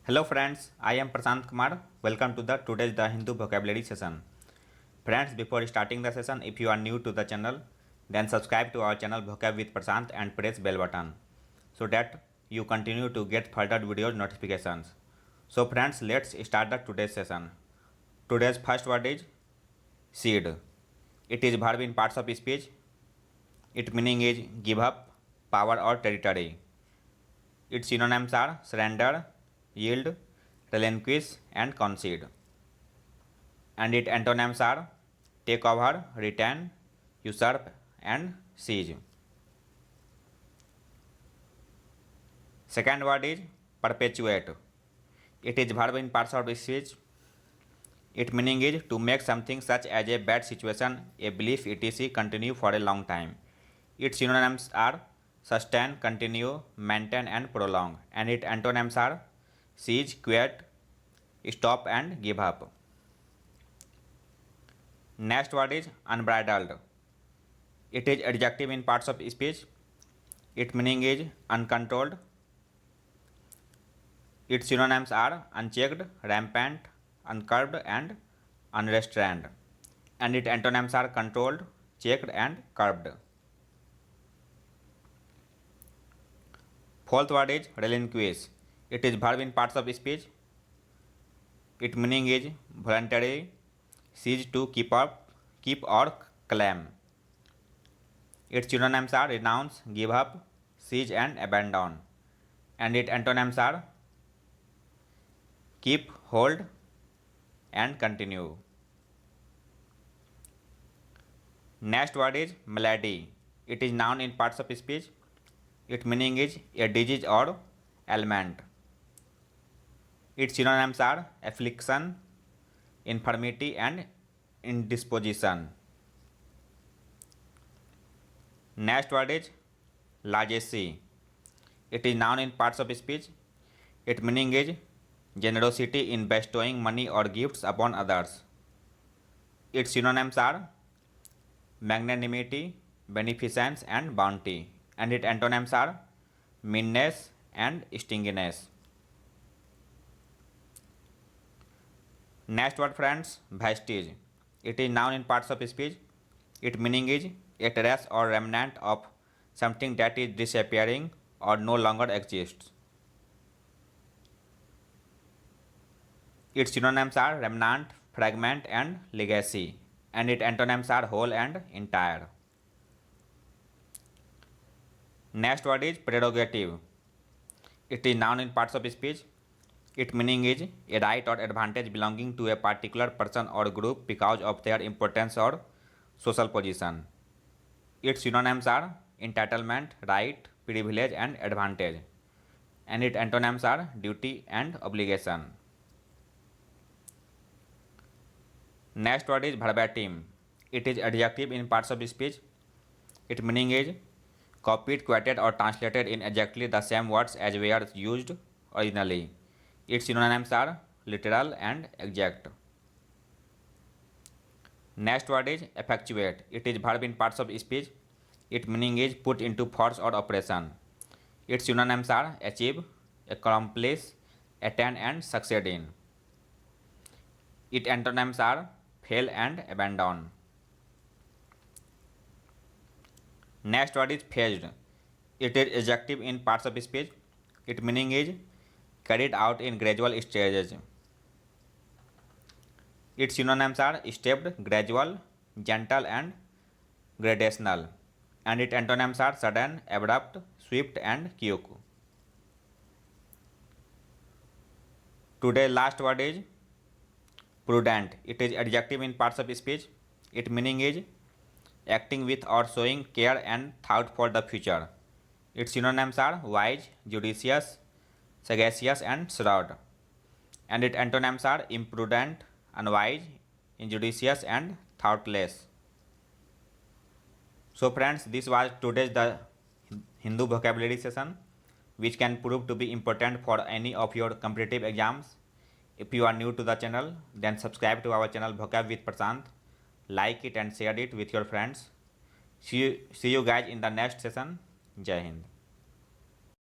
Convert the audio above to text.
Hello friends, I am Prashant Kumar. Welcome to the today's the Hindu vocabulary session. Friends, before starting the session, if you are new to the channel, then subscribe to our channel Vocab with Prashant and press bell button so that you continue to get further videos notifications. So friends, let's start the today's session. Today's first word is cede. It is verb in parts of speech. Its meaning is give up, power or territory. Its synonyms are surrender, yield, relinquish and concede. And its antonyms are take over, retain, usurp and seize. Second word is perpetuate. It is verb in parts of speech. Its meaning is to make something such as a bad situation, a belief, etc. continue for a long time. Its synonyms are sustain, continue, maintain and prolong. And its antonyms are cease, quit, stop and give up. Next word is unbridled. It is adjective in parts of speech. Its meaning is uncontrolled. Its synonyms are unchecked, rampant, uncurbed and unrestrained. And its antonyms are controlled, checked and curbed. Fourth word is relinquish. It is verb in parts of speech. Its meaning is voluntary, cease to keep or claim. Its synonyms are renounce, give up, seize and abandon. And its antonyms are keep, hold and continue. Next word is malady. It is noun in parts of speech. Its meaning is a disease or ailment. Its synonyms are affliction, infirmity and indisposition. Next word is largesse. It is noun in parts of speech. Its meaning is generosity in bestowing money or gifts upon others. Its synonyms are magnanimity, beneficence and bounty. And its antonyms are meanness and stinginess. Next word friends, vestige. It is noun in parts of speech. Its meaning is a trace or remnant of something that is disappearing or no longer exists. Its synonyms are remnant, fragment and legacy. And its antonyms are whole and entire. Next word is prerogative. It is noun in parts of speech. Its meaning is a right or advantage belonging to a particular person or group because of their importance or social position. Its synonyms are entitlement, right, privilege and advantage. And its antonyms are duty and obligation. Next word is verbatim. It is adjective in parts of speech. Its meaning is copied, quoted or translated in exactly the same words as were used originally. Its synonyms are literal and exact. Next word is effectuate. It is verb in parts of speech. Its meaning is put into force or operation. Its synonyms are achieve, accomplish, attain and succeed in. Its antonyms are fail and abandon. Next word is phased. It is adjective in parts of speech. Its meaning is carried out in gradual stages. Its synonyms are stepped, gradual, gentle and gradational. And its antonyms are sudden, abrupt, swift and quick. Today's last word is prudent. It is adjective in parts of speech. Its meaning is acting with or showing care and thought for the future. Its synonyms are wise, judicious, sagacious and shrewd. And its antonyms are imprudent, unwise, injudicious and thoughtless. So friends, this was today's the Hindu vocabulary session, which can prove to be important for any of your competitive exams. If you are new to the channel, then subscribe to our channel Vocab with Prashant, like it and share it with your friends. See you guys in the next session. Jai Hind.